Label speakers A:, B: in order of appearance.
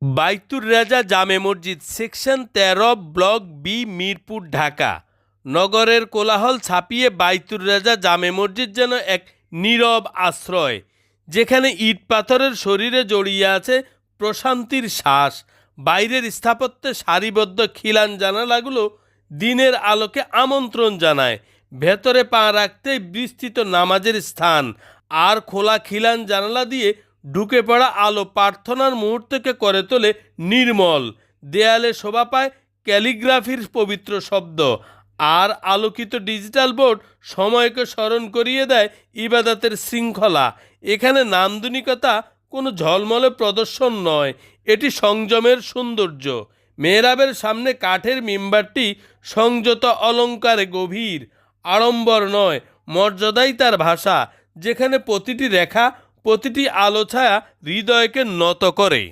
A: বাইতুর Raja Jame Masjid, section ১৩, block B, Mirpur, Dhaka. নগরের কোলাহল ছাপিয়ে বাইতুর রাজা জামে মসজিদ যেন এক নীরব আশ্রয়, যেখানে ইট পাথরের শরীরে জড়িয়ে আছে প্রশান্তির শ্বাস। বাইরের স্থাপত্যে সারিবদ্ধ খিলান জানালাগুলো দিনের আলোকে আমন্ত্রণ জানায়। ভেতরে পা রাখতেই বিস্তৃত নামাজের স্থান, আর খোলা খিলান জানালা দিয়ে ঢুকে পড়া আলো প্রার্থনার মুহূর্তকে করে তোলে নির্মল। দেয়ালে শোভা পায় ক্যালিগ্রাফির পবিত্র শব্দ, আর আলোকিত ডিজিটাল বোর্ড সময়কে স্মরণ করিয়ে দেয় ইবাদতের শৃঙ্খলা। এখানে নান্দনিকতা কোনো ঝলমলে প্রদর্শন নয়, এটি সংযমের সৌন্দর্য। মেহরাবের সামনে কাঠের মিম্বারটি সংযত অলঙ্কারে গভীর, আড়ম্বর নয়, মর্যাদাই তার ভাষা, যেখানে প্রতিটি রেখা, প্রতিটি আলো ছায়া হৃদয়কে নত করে।